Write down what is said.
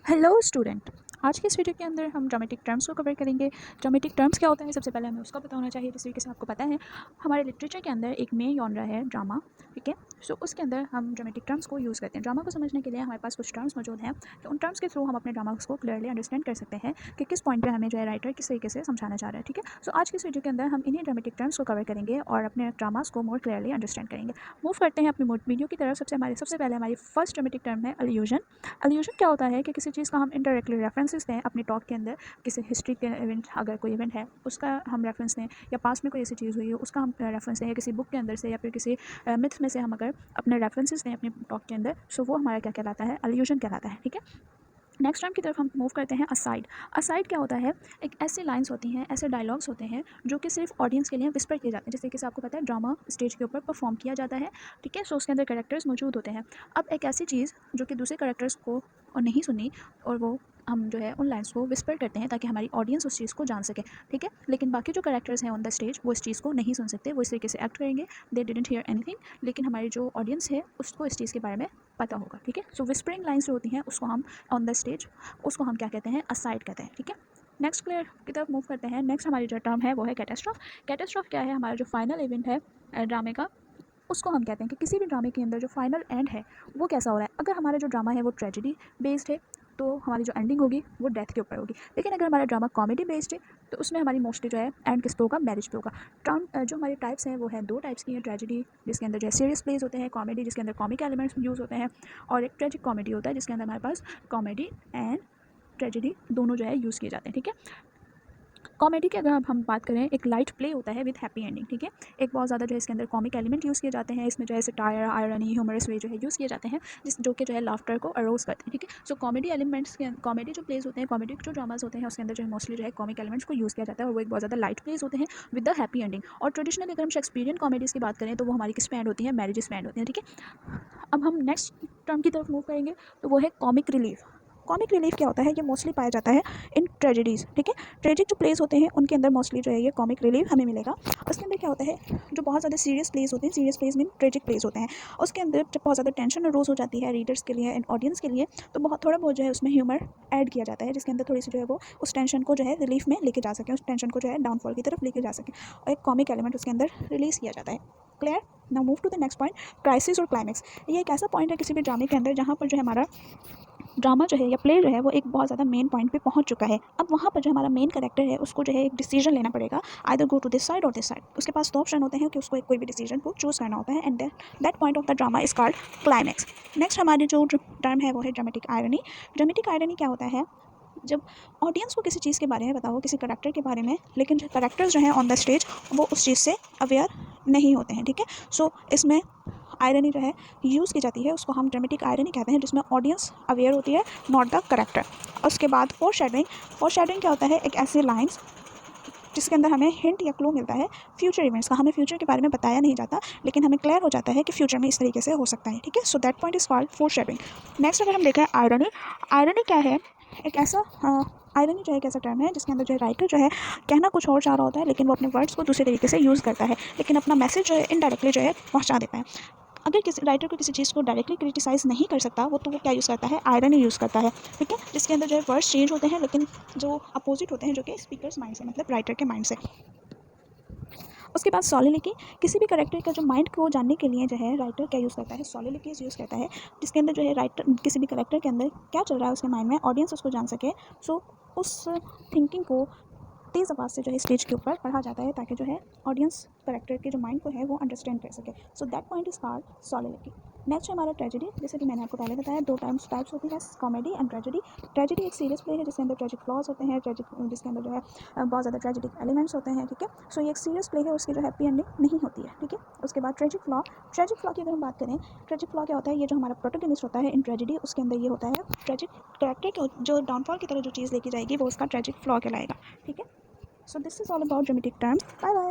Hello student. आज के इस वीडियो के अंदर हम ड्रामेटिक टर्म्स को कवर करेंगे। ड्रामेटिक टर्म्स क्या होता है सबसे पहले हमें उसका पता होना चाहिए। जिस तरीके से आपको पता है हमारे लिटरेचर के अंदर एक मेन जॉनरा है ड्रामा, ठीक है। सो उसके अंदर हम ड्रामेटिक टर्म्स को यूज़ करते हैं। ड्रामा को समझने के लिए हमारे पास कुछ टर्म्स मौजूद हैं, तो उन टर्म्स के थ्रू हम अपने ड्रामास को क्लियरली अंडरस्टैंड कर सकते हैं कि किस पॉइंट पर हमें जो है राइटर किस तरीके से समझाना चाह रहा है, ठीक है। सो आज के इस वीडियो के अंदर हम इन्हीं ड्रामेटिक टर्म्स को कवर करेंगे और अपने ड्रामास को मोर क्लियरली अंडरस्टैंड करेंगे। मूव करते हैं अपनी वीडियो की तरफ। सबसे पहले हमारी फर्स्ट ड्रामेटिक टर्म है अल्यूजन। अल्यूजन क्या होता है कि किसी चीज़ का हम इनडायरेक्टली रेफरेंसेस दें अपनी टॉक के अंदर। किसी हिस्ट्री के इवेंट, अगर कोई इवेंट है उसका हम रेफरेंस दें, या पास में कोई ऐसी चीज़ हुई है उसका हम रेफरेंस दें, या किसी बुक के अंदर से या फिर किसी मिथ में से हम अगर अपने रेफरेंसेस दें अपनी टॉक के अंदर, सो वो हमारा क्या कहलाता है, अल्यूजन कहलाता है, ठीक है। नेक्स्ट टर्म की तरफ हम मूव करते हैं असाइड। असाइड क्या होता है, एक ऐसी लाइंस होती हैं, ऐसे डायलॉग्स होते हैं जो कि सिर्फ ऑडियंस के लिए विस्पर किए जाते हैं। जैसे कि आपको पता है ड्रामा स्टेज के ऊपर परफॉर्म किया जाता है, ठीक है। सो उसके अंदर कैरेक्टर्स मौजूद होते हैं। अब एक ऐसी चीज़ जो कि दूसरे कैरेक्टर्स को और नहीं सुनी, और वो हम जो है उन लाइन्स को विस्पर करते हैं ताकि हमारी ऑडियंस उस चीज़ को जान सके, ठीक है। लेकिन बाकी जो कैरेक्टर्स हैं ऑन द स्टेज वो इस चीज़ को नहीं सुन सकते, वो इस तरीके से एक्ट करेंगे, दे डिडंट हियर एनीथिंग, लेकिन हमारी जो ऑडियंस है उसको इस चीज़ के बारे में पता होगा, ठीक है। सो विस्परिंग लाइन्स जो होती हैं उसको हम ऑन द स्टेज, उसको हम क्या कहते हैं, असाइड कहते हैं, ठीक है। नेक्स्ट प्लेयर की तरफ मूव करते हैं। नेक्स्ट हमारी जो टर्म है वो है कैटास्ट्रॉफ। कैटास्ट्रॉफ क्या है, हमारा जो फाइनल इवेंट है ड्रामे का, उसको हम कहते हैं कि किसी भी ड्रामे के अंदर जो फाइनल एंड है वो कैसा हो रहा है। अगर हमारा जो ड्रामा है वो ट्रेजेडी बेस्ड है तो हमारी जो एंडिंग होगी वो डेथ के ऊपर होगी। लेकिन अगर हमारा ड्रामा कॉमेडी बेस्ड है तो उसमें हमारी मोस्टली जो है एंड किस पे होगा, मैरिज पे होगा। टर्म जो हमारे टाइप्स हैं वो है दो टाइप्स की हैं। ट्रेजेडी जिसके अंदर जो है सीरियस प्लेज होते हैं, कॉमेडी जिसके अंदर कॉमिक एलिमेंट्स यूज़ होते हैं, और एक ट्रेजिक कॉमेडी होता है जिसके अंदर हमारे पास कॉमेडी एंड ट्रेजेडी दोनों जो है यूज़ किए जाते हैं, ठीक है। कॉमेडी की अगर अब हम बात करें, एक लाइट प्ले होता है विद हैप्पी एंडिंग, ठीक है। एक बहुत ज़्यादा जो है इसके अंदर कॉमिक एलिमेंट यूज़ किए जाते हैं, इसमें जो है सटायर, आयरनी, ह्यूमरस वे जो है यूज़ किए जाते हैं, जिस जो कि जो है लाफ्टर को अरोज करते हैं, ठीक है। सो कॉमेडी एलिमेंट्स के कॉमेडी जो प्लेज होते हैं, कॉमेडी जो ड्रामाज होते हैं उसके अंदर जो है मोस्टली जो है कॉमिक एलिमेंट्स को यूज़ किया जाता है, और वो एक बहुत ज़्यादा लाइट प्लेज होते हैं विद द हैप्पी एंडिंग। और ट्रेडिशनली अगर हम शेक्सपियरियन कॉमेडीज़ की बात करें तो वो हमारी किस पे एंड होती है, मैरिजेस पे एंड होती है, ठीक है। अब हम नेक्स्ट टर्म की तरफ मूव करेंगे, तो वो है कॉमिक रिलीफ। कॉमिक रिलीफ क्या होता है, ये मोस्टली पाया जाता है इन ट्रेजेडीज़, ठीक है। ट्रेजिक जो प्लेस होते हैं उनके अंदर मोस्टली जो है ये कॉमिक रिलीफ हमें मिलेगा। उसके अंदर क्या होता है, जो बहुत ज़्यादा सीरियस प्लेस होते हैं, serious place mean tragic place होते हैं, उसके अंदर जब बहुत ज़्यादा टेंशन अरोज हो जाती है रीडर्स के लिए एंड ऑडियंस के लिए, तो बहुत थोड़ा बहुत जो है उसमें ह्यूमर ऐड किया जाता है, जिसके अंदर थोड़ी सी जो है वो उस टेंशन को जो है रिलीफ में लेके जा सकें, उस टेंशन को जो है डाउनफॉल की तरफ लेके जा सकें, और एक कॉमिक एलिमेंट उसके अंदर रिलीज़ किया जाता है। Clear. Now move to the next point, crisis और क्लाइमैक्स। ये एक ऐसा पॉइंट है किसी भी ड्रामे के अंदर जहाँ पर जो है हमारा ड्रामा जो है या प्ले जो है वो एक बहुत ज़्यादा मेन पॉइंट पे पहुंच चुका है। अब वहाँ पर जो हमारा मेन कैरेक्टर है उसको जो है एक डिसीजन लेना पड़ेगा, either go to this side और दिस साइड। उसके पास दो ऑप्शन होते हैं कि उसको एक कोई भी डिसीजन को चूज़ करना होता है, and that point of the drama is called climax. Next हमारी जो टर्म है वो है ड्रामेटिक आयरनी। ड्रामेटिक आयरनी क्या होता है, जब ऑडियंस को किसी चीज़ के बारे में पता हो, किसी करेक्टर के बारे में, लेकिन जो करेक्टर्स जो हैं ऑन द स्टेज वो उस चीज़ से अवेयर नहीं होते हैं, ठीक है। सो इसमें आयरनी जो है यूज़ की जाती है, उसको हम ड्रामेटिक आयरनी कहते हैं, जिसमें ऑडियंस अवेयर होती है, नॉट द करेक्टर। उसके बाद फोरशैडोइंग। फोरशैडोइंग क्या होता है, एक ऐसी लाइन्स जिसके अंदर हमें हिंट या क्लू मिलता है फ्यूचर इवेंट्स का। हमें फ्यूचर के बारे में बताया नहीं जाता, लेकिन हमें क्लियर हो जाता है कि फ्यूचर में इस तरीके से हो सकता है, ठीक है। So that point is called foreshadowing. Next अगर हम देखें आयरनी, आयरनी क्या है, एक ऐसा आयरनी जो है एक ऐसा टर्म है जिसके अंदर जो है राइटर जो है कहना कुछ और चाह रहा होता है, लेकिन वो अपने वर्ड्स को दूसरे तरीके से यूज़ करता है, लेकिन अपना मैसेज जो है इनडायरेक्टली जो है पहुंचा देता है। अगर किसी राइटर को किसी चीज़ को डायरेक्टली क्रिटिसाइज़ नहीं कर सकता वो, तो वो क्या यूज़ करता है, आयरनी यूज़ करता है, ठीक है। जिसके अंदर जो है वर्ड्स चेंज होते हैं, लेकिन जो अपोजिट होते हैं, जो कि स्पीकर्स माइंड से, मतलब राइटर के माइंड से। उसके बाद सॉलिलिटी। किसी भी करेक्टर का जो माइंड को जानने के लिए जो है राइटर क्या यूज़ करता है, सॉलिलिटीज़ यूज़ करता है, जिसके अंदर जो है राइटर किसी भी करेक्टर के अंदर क्या चल रहा है उसके माइंड में, ऑडियंस उसको जान सके। सो उस थिंकिंग को तेज़ आवाज़ से जो है स्टेज के ऊपर पढ़ा जाता है, ताकि जो है ऑडियंस करेक्टर के जो माइंड को है वो अंडरस्टैंड कर सके। सो that point is called solidity. Next हमारा ट्रेजेडी। जैसे कि मैंने आपको पहले बताया, दो टाइप्स होती है, कॉमेडी एंड ट्रेजेडी। ट्रेजेडी एक सीरियस प्ले है जिसके अंदर ट्रेजिक फ्लॉज होते हैं, जिसके अंदर जो है बहुत ज़्यादा ट्रेजेडिक एलिमेंट्स होते हैं, ठीक है। सो ये एक सीरियस प्ले है, उसकी जो हैप्पी एंडिंग नहीं होती है, ठीक है। उसके बाद ट्रेजिक फ्लॉ। ट्रेजिक फ्लॉ की अगर हम बात करें, ट्रेजिक फ्लॉ क्या होता है, ये जो हमारा प्रोटोगनिस्ट होता है इन ट्रेजेडी, उसके अंदर ये होता है ट्रेजिक करेक्टर को जो डाउनफॉल की तरह जो चीज़ लेके जाएगी वो उसका ट्रेजिक फ्लॉ कहलाएगा, ठीक है। So this is all about dramatic terms. Bye bye.